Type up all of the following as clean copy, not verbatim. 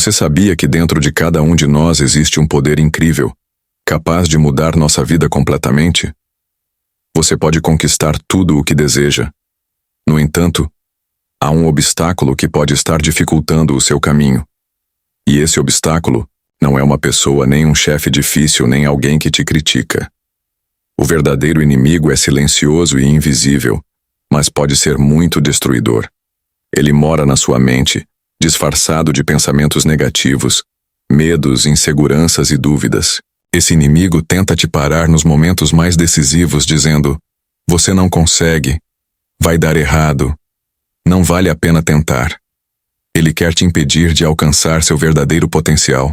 Você sabia que dentro de cada um de nós existe um poder incrível, capaz de mudar nossa vida completamente? Você pode conquistar tudo o que deseja. No entanto, há um obstáculo que pode estar dificultando o seu caminho. E esse obstáculo não é uma pessoa, nem um chefe difícil, nem alguém que te critica. O verdadeiro inimigo é silencioso e invisível, mas pode ser muito destruidor. Ele mora na sua mente, disfarçado de pensamentos negativos, medos, inseguranças e dúvidas. Esse inimigo tenta te parar nos momentos mais decisivos, dizendo: você não consegue, vai dar errado, não vale a pena tentar. Ele quer te impedir de alcançar seu verdadeiro potencial.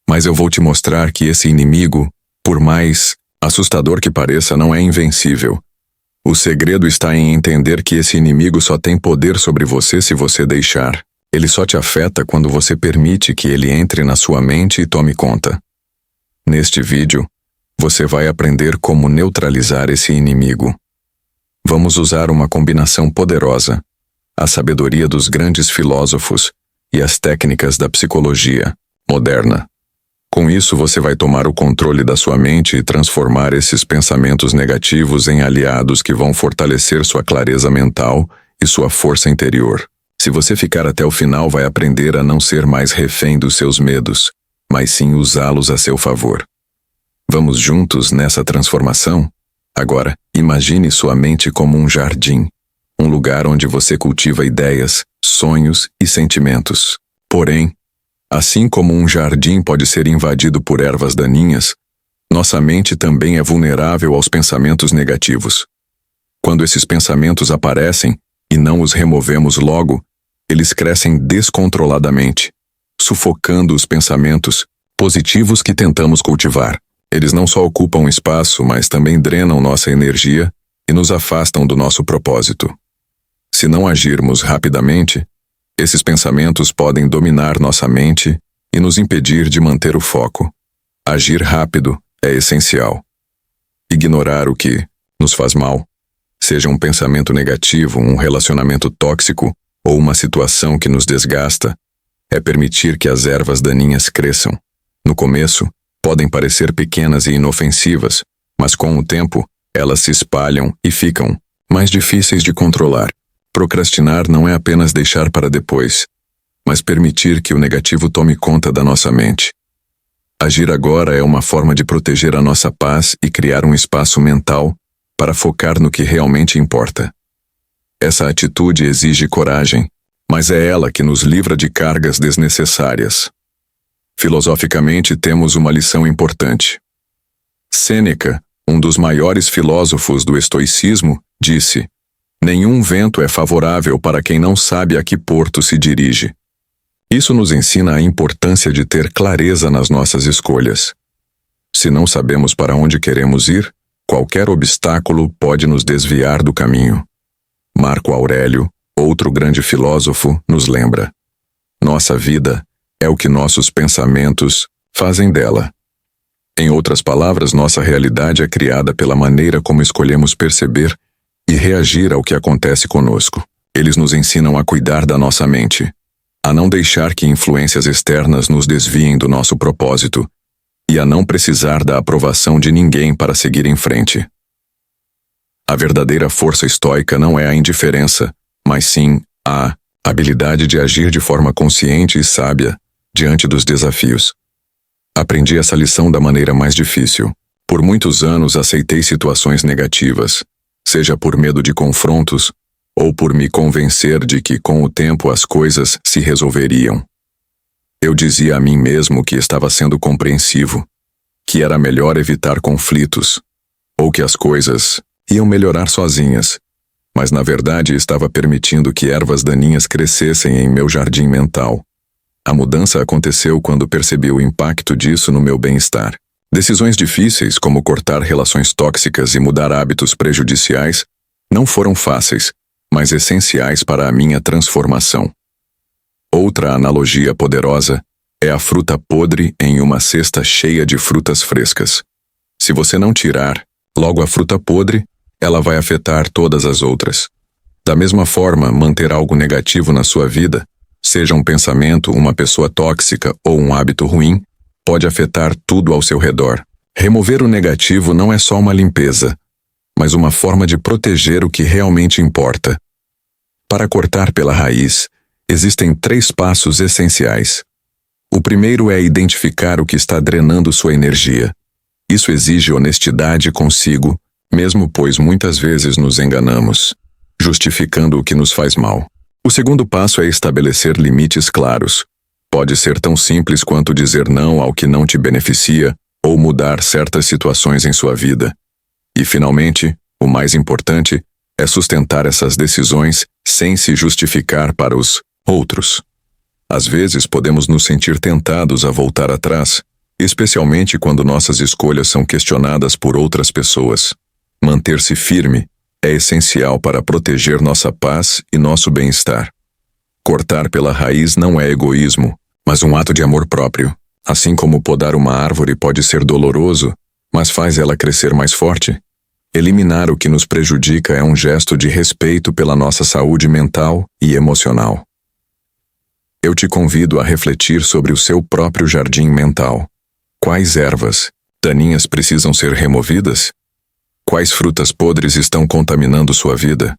Mas eu vou te mostrar que esse inimigo, por mais assustador que pareça, não é invencível. O segredo está em entender que esse inimigo só tem poder sobre você se você deixar. Ele só te afeta quando você permite que ele entre na sua mente e tome conta. Neste vídeo, você vai aprender como neutralizar esse inimigo. Vamos usar uma combinação poderosa: a sabedoria dos grandes filósofos e as técnicas da psicologia moderna. Com isso, você vai tomar o controle da sua mente e transformar esses pensamentos negativos em aliados que vão fortalecer sua clareza mental e sua força interior. Se você ficar até o final, vai aprender a não ser mais refém dos seus medos, mas sim usá-los a seu favor. Vamos juntos nessa transformação? Agora, imagine sua mente como um jardim, um lugar onde você cultiva ideias, sonhos e sentimentos. Porém, assim como um jardim pode ser invadido por ervas daninhas, nossa mente também é vulnerável aos pensamentos negativos. Quando esses pensamentos aparecem e não os removemos logo, eles crescem descontroladamente, sufocando os pensamentos positivos que tentamos cultivar. Eles não só ocupam espaço, mas também drenam nossa energia e nos afastam do nosso propósito. Se não agirmos rapidamente, esses pensamentos podem dominar nossa mente e nos impedir de manter o foco. Agir rápido é essencial. Ignorar o que nos faz mal, seja um pensamento negativo, um relacionamento tóxico ou uma situação que nos desgasta, é permitir que as ervas daninhas cresçam. No começo, podem parecer pequenas e inofensivas, mas com o tempo, elas se espalham e ficam mais difíceis de controlar. Procrastinar não é apenas deixar para depois, mas permitir que o negativo tome conta da nossa mente. Agir agora é uma forma de proteger a nossa paz e criar um espaço mental para focar no que realmente importa. Essa atitude exige coragem, mas é ela que nos livra de cargas desnecessárias. Filosoficamente, temos uma lição importante. Sêneca, um dos maiores filósofos do estoicismo, disse: nenhum vento é favorável para quem não sabe a que porto se dirige. Isso nos ensina a importância de ter clareza nas nossas escolhas. Se não sabemos para onde queremos ir, qualquer obstáculo pode nos desviar do caminho. Marco Aurélio, outro grande filósofo, nos lembra: nossa vida é o que nossos pensamentos fazem dela. Em outras palavras, nossa realidade é criada pela maneira como escolhemos perceber e reagir ao que acontece conosco. Eles nos ensinam a cuidar da nossa mente, a não deixar que influências externas nos desviem do nosso propósito e a não precisar da aprovação de ninguém para seguir em frente. A verdadeira força estoica não é a indiferença, mas sim a habilidade de agir de forma consciente e sábia diante dos desafios. Aprendi essa lição da maneira mais difícil. Por muitos anos aceitei situações negativas, seja por medo de confrontos ou por me convencer de que com o tempo as coisas se resolveriam. Eu dizia a mim mesmo que estava sendo compreensivo, que era melhor evitar conflitos, ou que as coisas iam melhorar sozinhas, mas na verdade estava permitindo que ervas daninhas crescessem em meu jardim mental. A mudança aconteceu quando percebi o impacto disso no meu bem-estar. Decisões difíceis, como cortar relações tóxicas e mudar hábitos prejudiciais, não foram fáceis, mas essenciais para a minha transformação. Outra analogia poderosa é a fruta podre em uma cesta cheia de frutas frescas. Se você não tirar logo a fruta podre, ela vai afetar todas as outras. Da mesma forma, manter algo negativo na sua vida, seja um pensamento, uma pessoa tóxica ou um hábito ruim, pode afetar tudo ao seu redor. Remover o negativo não é só uma limpeza, mas uma forma de proteger o que realmente importa. Para cortar pela raiz, existem 3 passos essenciais. O primeiro é identificar o que está drenando sua energia. Isso exige honestidade consigo, mesmo pois muitas vezes nos enganamos, justificando o que nos faz mal. O segundo passo é estabelecer limites claros. Pode ser tão simples quanto dizer não ao que não te beneficia ou mudar certas situações em sua vida. E, finalmente, o mais importante é sustentar essas decisões sem se justificar para os outros. Às vezes podemos nos sentir tentados a voltar atrás, especialmente quando nossas escolhas são questionadas por outras pessoas. Manter-se firme é essencial para proteger nossa paz e nosso bem-estar. Cortar pela raiz não é egoísmo, mas um ato de amor próprio. Assim como podar uma árvore pode ser doloroso, mas faz ela crescer mais forte, eliminar o que nos prejudica é um gesto de respeito pela nossa saúde mental e emocional. Eu te convido a refletir sobre o seu próprio jardim mental. Quais ervas daninhas precisam ser removidas? Quais frutas podres estão contaminando sua vida?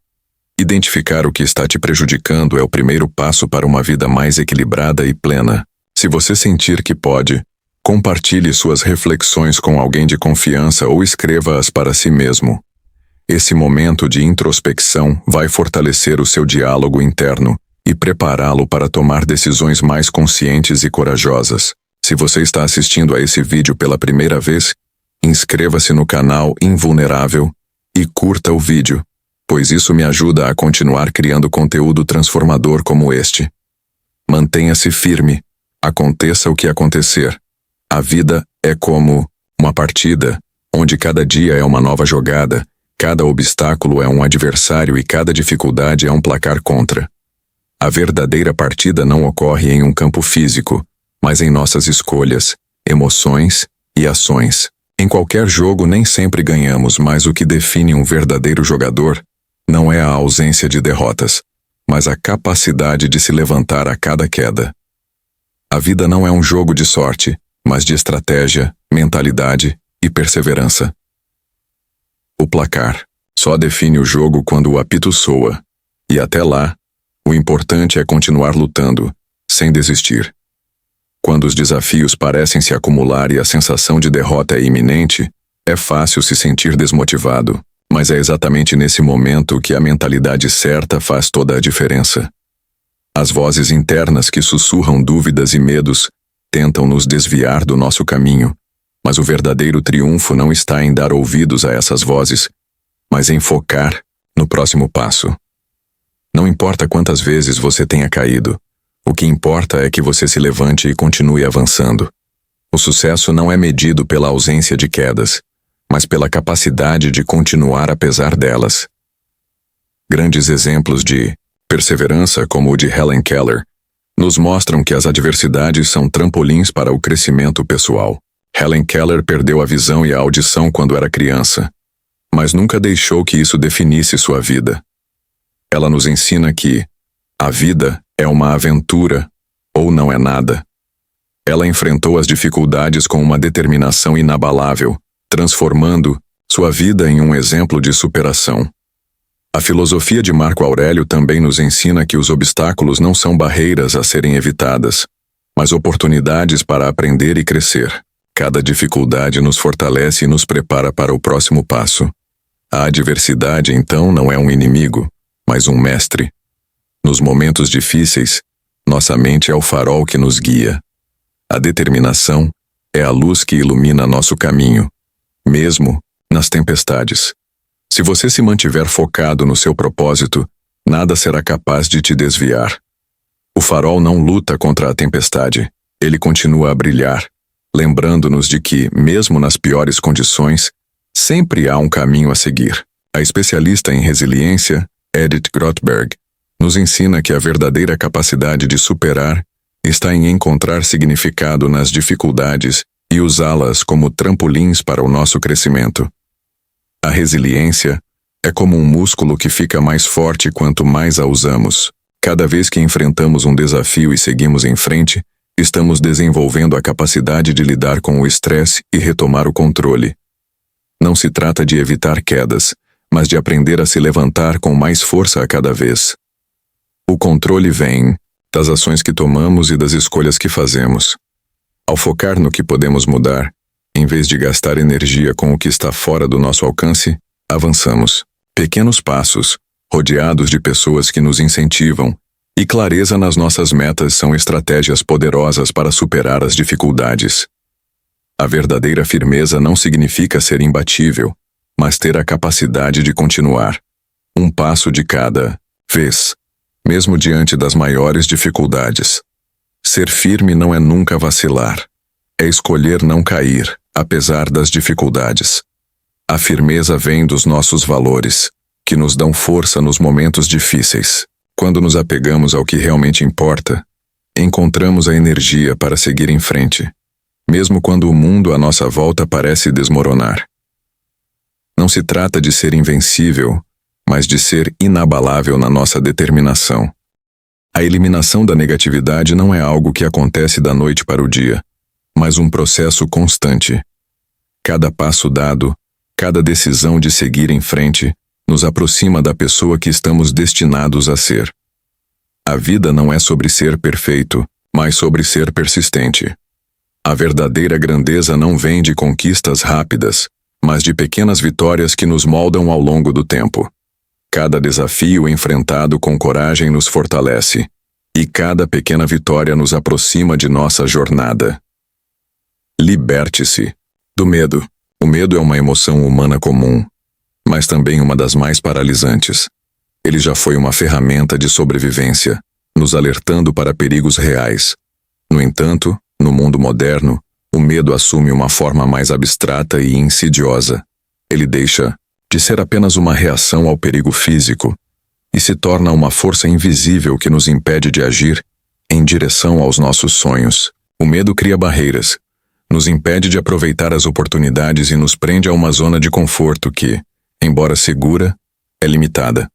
Identificar o que está te prejudicando é o primeiro passo para uma vida mais equilibrada e plena. Se você sentir que pode, compartilhe suas reflexões com alguém de confiança ou escreva-as para si mesmo. Esse momento de introspecção vai fortalecer o seu diálogo interno e prepará-lo para tomar decisões mais conscientes e corajosas. Se você está assistindo a esse vídeo pela primeira vez, inscreva-se no canal Invulnerável e curta o vídeo, pois isso me ajuda a continuar criando conteúdo transformador como este. Mantenha-se firme, aconteça o que acontecer. A vida é como uma partida, onde cada dia é uma nova jogada, cada obstáculo é um adversário e cada dificuldade é um placar contra. A verdadeira partida não ocorre em um campo físico, mas em nossas escolhas, emoções e ações. Em qualquer jogo nem sempre ganhamos, mas o que define um verdadeiro jogador não é a ausência de derrotas, mas a capacidade de se levantar a cada queda. A vida não é um jogo de sorte, mas de estratégia, mentalidade e perseverança. O placar só define o jogo quando o apito soa, e até lá, o importante é continuar lutando, sem desistir. Quando os desafios parecem se acumular e a sensação de derrota é iminente, é fácil se sentir desmotivado, mas é exatamente nesse momento que a mentalidade certa faz toda a diferença. As vozes internas que sussurram dúvidas e medos tentam nos desviar do nosso caminho, mas o verdadeiro triunfo não está em dar ouvidos a essas vozes, mas em focar no próximo passo. Não importa quantas vezes você tenha caído, o que importa é que você se levante e continue avançando. O sucesso não é medido pela ausência de quedas, mas pela capacidade de continuar apesar delas. Grandes exemplos de perseverança, como o de Helen Keller, nos mostram que as adversidades são trampolins para o crescimento pessoal. Helen Keller perdeu a visão e a audição quando era criança, mas nunca deixou que isso definisse sua vida. Ela nos ensina que a vida é uma aventura ou não é nada. Ela enfrentou as dificuldades com uma determinação inabalável, transformando sua vida em um exemplo de superação. A filosofia de Marco Aurélio também nos ensina que os obstáculos não são barreiras a serem evitadas, mas oportunidades para aprender e crescer. Cada dificuldade nos fortalece e nos prepara para o próximo passo. A adversidade, então, não é um inimigo, mas um mestre. Nos momentos difíceis, nossa mente é o farol que nos guia. A determinação é a luz que ilumina nosso caminho, mesmo nas tempestades. Se você se mantiver focado no seu propósito, nada será capaz de te desviar. O farol não luta contra a tempestade, ele continua a brilhar, lembrando-nos de que, mesmo nas piores condições, sempre há um caminho a seguir. A especialista em resiliência, Edith Grothberg, nos ensina que a verdadeira capacidade de superar está em encontrar significado nas dificuldades e usá-las como trampolins para o nosso crescimento. A resiliência é como um músculo que fica mais forte quanto mais a usamos. Cada vez que enfrentamos um desafio e seguimos em frente, estamos desenvolvendo a capacidade de lidar com o estresse e retomar o controle. Não se trata de evitar quedas, mas de aprender a se levantar com mais força a cada vez. O controle vem das ações que tomamos e das escolhas que fazemos. Ao focar no que podemos mudar, em vez de gastar energia com o que está fora do nosso alcance, avançamos. Pequenos passos, rodeados de pessoas que nos incentivam, e clareza nas nossas metas são estratégias poderosas para superar as dificuldades. A verdadeira firmeza não significa ser imbatível, mas ter a capacidade de continuar, um passo de cada vez, mesmo diante das maiores dificuldades. Ser firme não é nunca vacilar, é escolher não cair, apesar das dificuldades. A firmeza vem dos nossos valores, que nos dão força nos momentos difíceis. Quando nos apegamos ao que realmente importa, encontramos a energia para seguir em frente, mesmo quando o mundo à nossa volta parece desmoronar. Não se trata de ser invencível, mas de ser inabalável na nossa determinação. A eliminação da negatividade não é algo que acontece da noite para o dia, mas um processo constante. Cada passo dado, cada decisão de seguir em frente, nos aproxima da pessoa que estamos destinados a ser. A vida não é sobre ser perfeito, mas sobre ser persistente. A verdadeira grandeza não vem de conquistas rápidas, mas de pequenas vitórias que nos moldam ao longo do tempo. Cada desafio enfrentado com coragem nos fortalece, e cada pequena vitória nos aproxima de nossa jornada. Liberte-se do medo. O medo é uma emoção humana comum, mas também uma das mais paralisantes. Ele já foi uma ferramenta de sobrevivência, nos alertando para perigos reais. No entanto, no mundo moderno, o medo assume uma forma mais abstrata e insidiosa. Ele deixa de ser apenas uma reação ao perigo físico e se torna uma força invisível que nos impede de agir em direção aos nossos sonhos. O medo cria barreiras, nos impede de aproveitar as oportunidades e nos prende a uma zona de conforto que, embora segura, é limitada.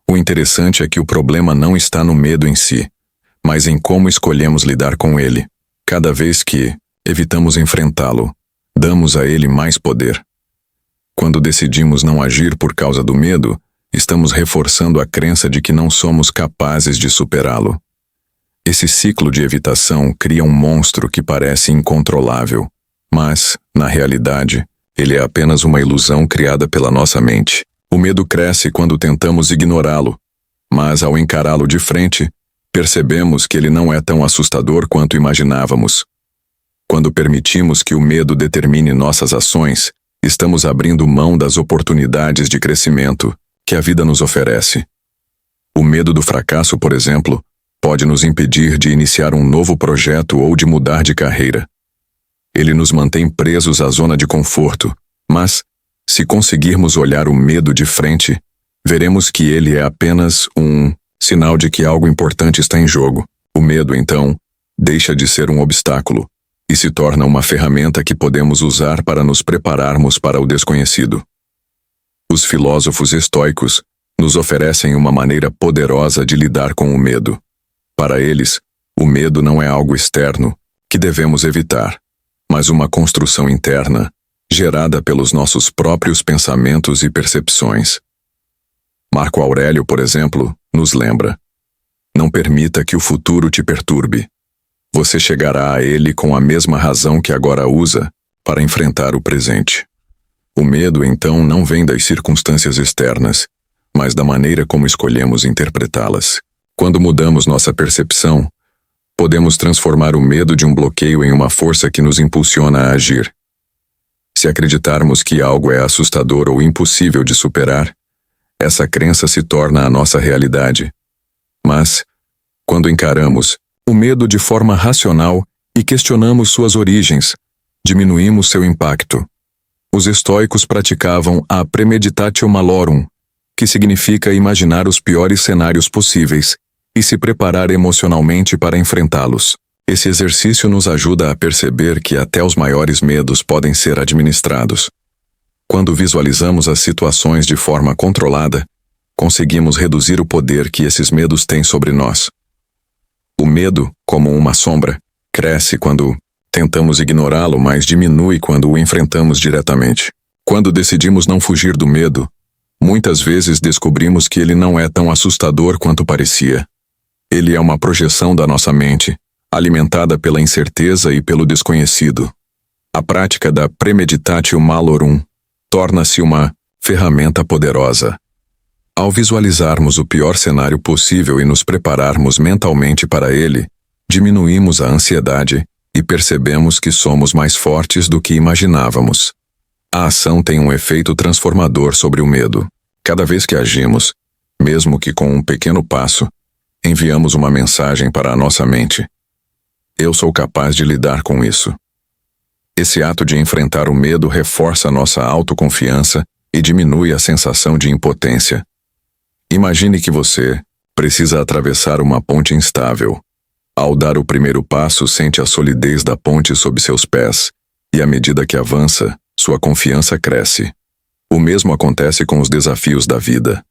O interessante é que o problema não está no medo em si, mas em como escolhemos lidar com ele. Cada vez que evitamos enfrentá-lo, damos a ele mais poder. Quando decidimos não agir por causa do medo, estamos reforçando a crença de que não somos capazes de superá-lo. Esse ciclo de evitação cria um monstro que parece incontrolável, mas, na realidade, ele é apenas uma ilusão criada pela nossa mente. O medo cresce quando tentamos ignorá-lo, mas ao encará-lo de frente, percebemos que ele não é tão assustador quanto imaginávamos. Quando permitimos que o medo determine nossas ações, estamos abrindo mão das oportunidades de crescimento que a vida nos oferece. O medo do fracasso, por exemplo, pode nos impedir de iniciar um novo projeto ou de mudar de carreira. Ele nos mantém presos à zona de conforto, mas, se conseguirmos olhar o medo de frente, veremos que ele é apenas um sinal de que algo importante está em jogo. O medo, então, deixa de ser um obstáculo e se torna uma ferramenta que podemos usar para nos prepararmos para o desconhecido. Os filósofos estoicos nos oferecem uma maneira poderosa de lidar com o medo. Para eles, o medo não é algo externo que devemos evitar, mas uma construção interna, gerada pelos nossos próprios pensamentos e percepções. Marco Aurélio, por exemplo, nos lembra: não permita que o futuro te perturbe. Você chegará a ele com a mesma razão que agora usa para enfrentar o presente. O medo, então, não vem das circunstâncias externas, mas da maneira como escolhemos interpretá-las. Quando mudamos nossa percepção, podemos transformar o medo de um bloqueio em uma força que nos impulsiona a agir. Se acreditarmos que algo é assustador ou impossível de superar, essa crença se torna a nossa realidade. Mas, quando encaramos o medo de forma racional e questionamos suas origens, diminuímos seu impacto. Os estoicos praticavam a premeditatio malorum, que significa imaginar os piores cenários possíveis e se preparar emocionalmente para enfrentá-los. Esse exercício nos ajuda a perceber que até os maiores medos podem ser administrados. Quando visualizamos as situações de forma controlada, conseguimos reduzir o poder que esses medos têm sobre nós. O medo, como uma sombra, cresce quando tentamos ignorá-lo, mas diminui quando o enfrentamos diretamente. Quando decidimos não fugir do medo, muitas vezes descobrimos que ele não é tão assustador quanto parecia. Ele é uma projeção da nossa mente, alimentada pela incerteza e pelo desconhecido. A prática da premeditatio malorum torna-se uma ferramenta poderosa. Ao visualizarmos o pior cenário possível e nos prepararmos mentalmente para ele, diminuímos a ansiedade e percebemos que somos mais fortes do que imaginávamos. A ação tem um efeito transformador sobre o medo. Cada vez que agimos, mesmo que com um pequeno passo, enviamos uma mensagem para a nossa mente. Eu sou capaz de lidar com isso. Esse ato de enfrentar o medo reforça nossa autoconfiança e diminui a sensação de impotência. Imagine que você precisa atravessar uma ponte instável. Ao dar o primeiro passo, sente a solidez da ponte sob seus pés, e à medida que avança, sua confiança cresce. O mesmo acontece com os desafios da vida.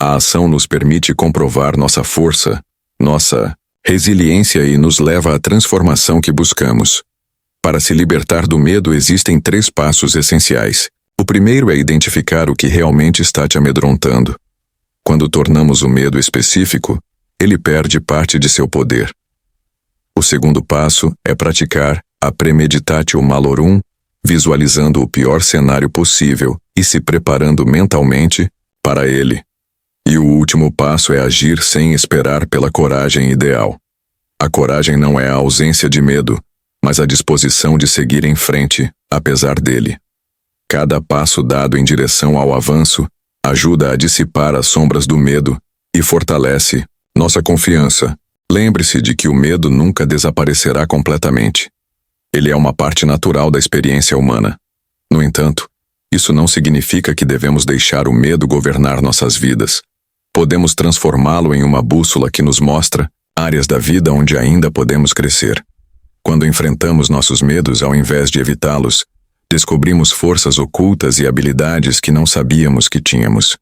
A ação nos permite comprovar nossa força, nossa resiliência e nos leva à transformação que buscamos. Para se libertar do medo, existem 3 passos essenciais. O primeiro é identificar o que realmente está te amedrontando. Quando tornamos o medo específico, ele perde parte de seu poder. O segundo passo é praticar a premeditatio malorum, visualizando o pior cenário possível e se preparando mentalmente para ele. E o último passo é agir sem esperar pela coragem ideal. A coragem não é a ausência de medo, mas a disposição de seguir em frente, apesar dele. Cada passo dado em direção ao avanço ajuda a dissipar as sombras do medo e fortalece nossa confiança. Lembre-se de que o medo nunca desaparecerá completamente. Ele é uma parte natural da experiência humana. No entanto, isso não significa que devemos deixar o medo governar nossas vidas. Podemos transformá-lo em uma bússola que nos mostra áreas da vida onde ainda podemos crescer. Quando enfrentamos nossos medos ao invés de evitá-los, descobrimos forças ocultas e habilidades que não sabíamos que tínhamos.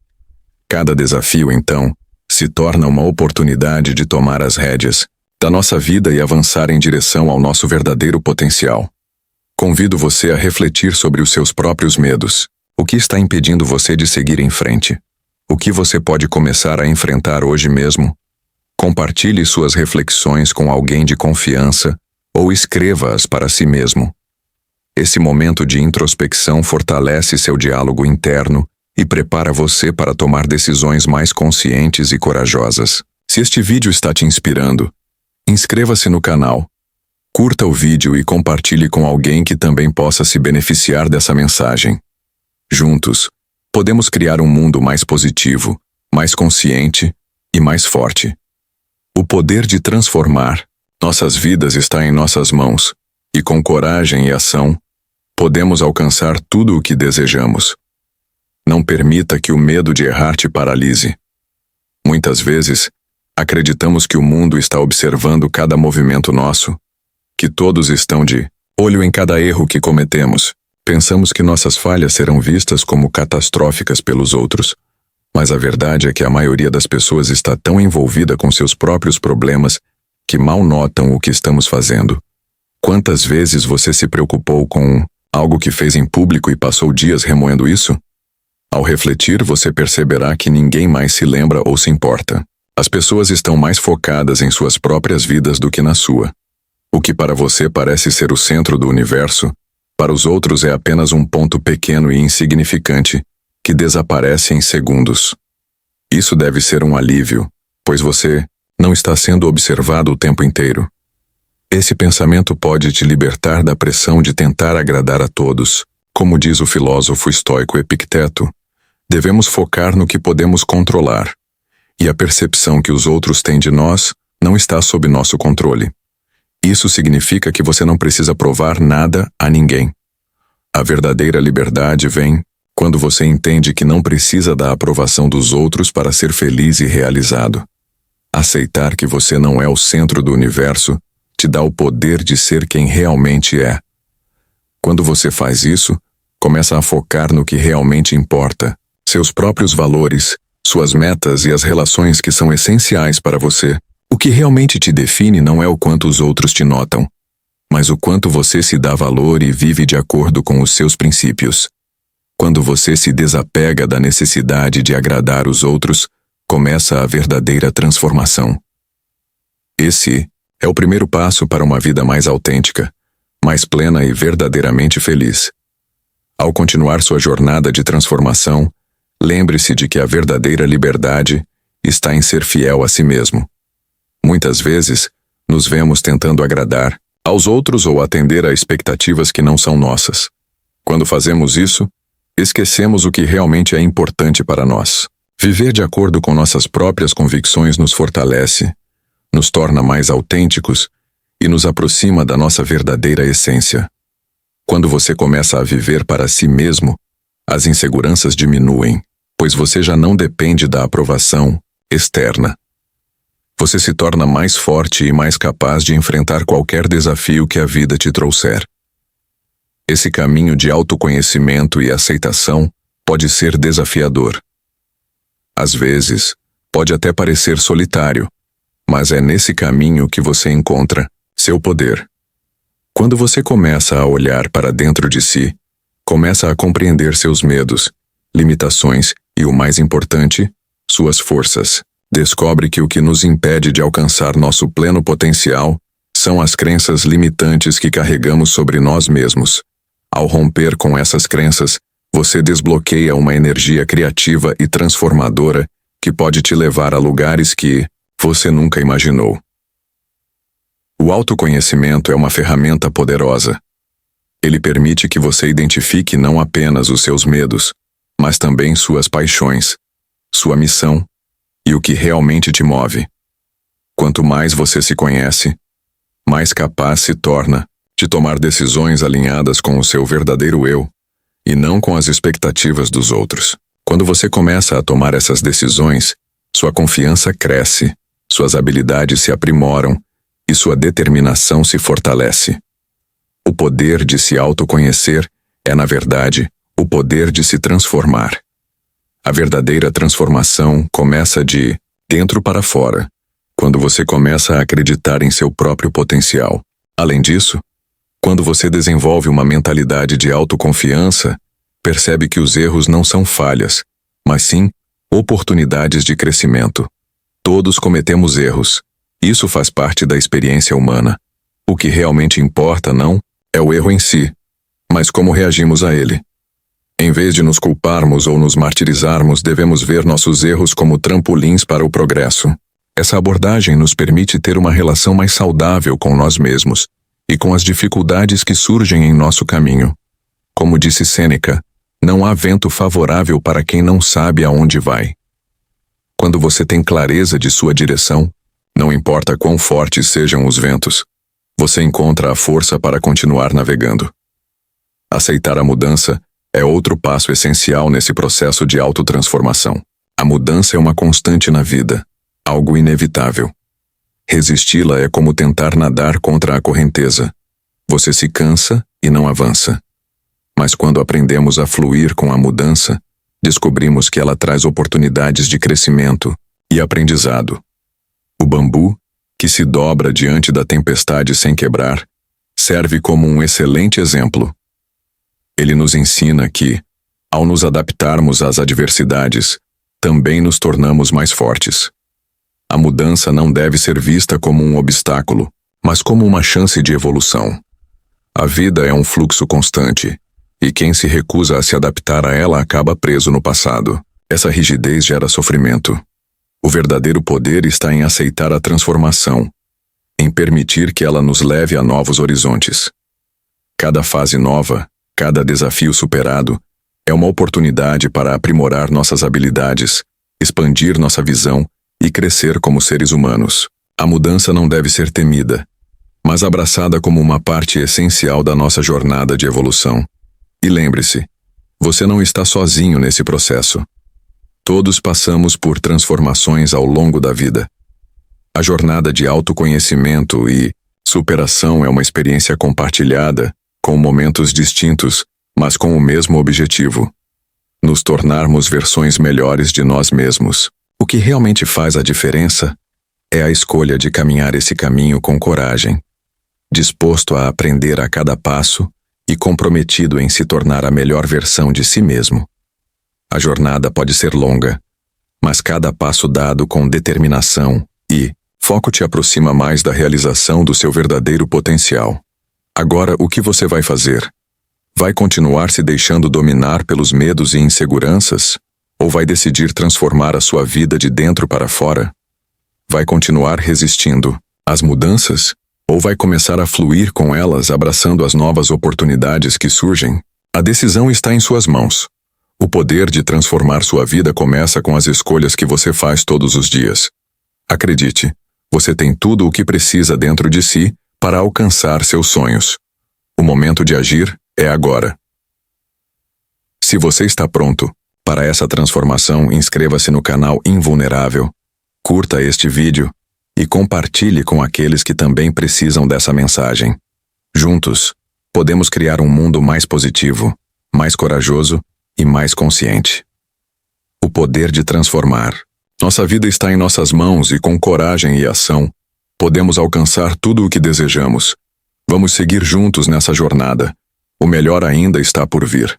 Cada desafio, então, se torna uma oportunidade de tomar as rédeas da nossa vida e avançar em direção ao nosso verdadeiro potencial. Convido você a refletir sobre os seus próprios medos. O que está impedindo você de seguir em frente? O que você pode começar a enfrentar hoje mesmo? Compartilhe suas reflexões com alguém de confiança ou escreva-as para si mesmo. Esse momento de introspecção fortalece seu diálogo interno e prepara você para tomar decisões mais conscientes e corajosas. Se este vídeo está te inspirando, inscreva-se no canal, curta o vídeo e compartilhe com alguém que também possa se beneficiar dessa mensagem. Juntos, podemos criar um mundo mais positivo, mais consciente e mais forte. O poder de transformar nossas vidas está em nossas mãos, e com coragem e ação, podemos alcançar tudo o que desejamos. Não permita que o medo de errar te paralise. Muitas vezes, acreditamos que o mundo está observando cada movimento nosso, que todos estão de olho em cada erro que cometemos. Pensamos que nossas falhas serão vistas como catastróficas pelos outros, mas a verdade é que a maioria das pessoas está tão envolvida com seus próprios problemas que mal notam o que estamos fazendo. Quantas vezes você se preocupou com algo que fez em público e passou dias remoendo isso? Ao refletir, você perceberá que ninguém mais se lembra ou se importa. As pessoas estão mais focadas em suas próprias vidas do que na sua. O que para você parece ser o centro do universo, para os outros é apenas um ponto pequeno e insignificante que desaparece em segundos. Isso deve ser um alívio, pois você não está sendo observado o tempo inteiro. Esse pensamento pode te libertar da pressão de tentar agradar a todos. Como diz o filósofo estoico Epicteto, devemos focar no que podemos controlar, e a percepção que os outros têm de nós não está sob nosso controle. Isso significa que você não precisa provar nada a ninguém. A verdadeira liberdade vem quando você entende que não precisa da aprovação dos outros para ser feliz e realizado. Aceitar que você não é o centro do universo te dá o poder de ser quem realmente é. Quando você faz isso, começa a focar no que realmente importa, seus próprios valores suas metas e as relações que são essenciais para você. O que realmente te define não é o quanto os outros te notam, mas o quanto você se dá valor e vive de acordo com os seus princípios. Quando você se desapega da necessidade de agradar os outros, começa a verdadeira transformação. Esse é o primeiro passo para uma vida mais autêntica, mais plena e verdadeiramente feliz. Ao continuar sua jornada de transformação, lembre-se de que a verdadeira liberdade está em ser fiel a si mesmo. Muitas vezes, nos vemos tentando agradar aos outros ou atender a expectativas que não são nossas. Quando fazemos isso, esquecemos o que realmente é importante para nós. Viver de acordo com nossas próprias convicções nos fortalece, nos torna mais autênticos e nos aproxima da nossa verdadeira essência. Quando você começa a viver para si mesmo, as inseguranças diminuem, pois você já não depende da aprovação externa. Você se torna mais forte e mais capaz de enfrentar qualquer desafio que a vida te trouxer. Esse caminho de autoconhecimento e aceitação pode ser desafiador. Às vezes, pode até parecer solitário, mas é nesse caminho que você encontra seu poder. Quando você começa a olhar para dentro de si, começa a compreender seus medos, limitações e, o mais importante, suas forças. Descobre que o que nos impede de alcançar nosso pleno potencial são as crenças limitantes que carregamos sobre nós mesmos. Ao romper com essas crenças, você desbloqueia uma energia criativa e transformadora que pode te levar a lugares que você nunca imaginou. O autoconhecimento é uma ferramenta poderosa. Ele permite que você identifique não apenas os seus medos, mas também suas paixões, sua missão e o que realmente te move. Quanto mais você se conhece, mais capaz se torna de tomar decisões alinhadas com o seu verdadeiro eu, e não com as expectativas dos outros. Quando você começa a tomar essas decisões, sua confiança cresce, suas habilidades se aprimoram e sua determinação se fortalece. O poder de se autoconhecer é, na verdade, o poder de se transformar. A verdadeira transformação começa de dentro para fora, quando você começa a acreditar em seu próprio potencial. Além disso, quando você desenvolve uma mentalidade de autoconfiança, percebe que os erros não são falhas, mas sim oportunidades de crescimento. Todos cometemos erros. Isso faz parte da experiência humana. O que realmente importa não é o erro em si, mas como reagimos a ele. Em vez de nos culparmos ou nos martirizarmos, devemos ver nossos erros como trampolins para o progresso. Essa abordagem nos permite ter uma relação mais saudável com nós mesmos e com as dificuldades que surgem em nosso caminho. Como disse Sêneca, não há vento favorável para quem não sabe aonde vai. Quando você tem clareza de sua direção, não importa quão fortes sejam os ventos, você encontra a força para continuar navegando. Aceitar a mudança é outro passo essencial nesse processo de autotransformação. A mudança é uma constante na vida, algo inevitável. Resisti-la é como tentar nadar contra a correnteza. Você se cansa e não avança. Mas quando aprendemos a fluir com a mudança, descobrimos que ela traz oportunidades de crescimento e aprendizado. O bambu, que se dobra diante da tempestade sem quebrar, serve como um excelente exemplo. Ele nos ensina que, ao nos adaptarmos às adversidades, também nos tornamos mais fortes. A mudança não deve ser vista como um obstáculo, mas como uma chance de evolução. A vida é um fluxo constante, e quem se recusa a se adaptar a ela acaba preso no passado. Essa rigidez gera sofrimento. O verdadeiro poder está em aceitar a transformação, em permitir que ela nos leve a novos horizontes. Cada fase nova, cada desafio superado, é uma oportunidade para aprimorar nossas habilidades, expandir nossa visão e crescer como seres humanos. A mudança não deve ser temida, mas abraçada como uma parte essencial da nossa jornada de evolução. E lembre-se, você não está sozinho nesse processo. Todos passamos por transformações ao longo da vida. A jornada de autoconhecimento e superação é uma experiência compartilhada, com momentos distintos, mas com o mesmo objetivo: nos tornarmos versões melhores de nós mesmos. O que realmente faz a diferença é a escolha de caminhar esse caminho com coragem, disposto a aprender a cada passo e comprometido em se tornar a melhor versão de si mesmo. A jornada pode ser longa, mas cada passo dado com determinação e foco te aproxima mais da realização do seu verdadeiro potencial. Agora, o que você vai fazer? Vai continuar se deixando dominar pelos medos e inseguranças? Ou vai decidir transformar a sua vida de dentro para fora? Vai continuar resistindo às mudanças? Ou vai começar a fluir com elas, abraçando as novas oportunidades que surgem? A decisão está em suas mãos. O poder de transformar sua vida começa com as escolhas que você faz todos os dias. Acredite, você tem tudo o que precisa dentro de si para alcançar seus sonhos. O momento de agir é agora. Se você está pronto para essa transformação, inscreva-se no canal Invulnerável, curta este vídeo e compartilhe com aqueles que também precisam dessa mensagem. Juntos, podemos criar um mundo mais positivo, mais corajoso e mais consciente. O poder de transformar. Nossa vida está em nossas mãos e com coragem e ação, podemos alcançar tudo o que desejamos. Vamos seguir juntos nessa jornada. O melhor ainda está por vir.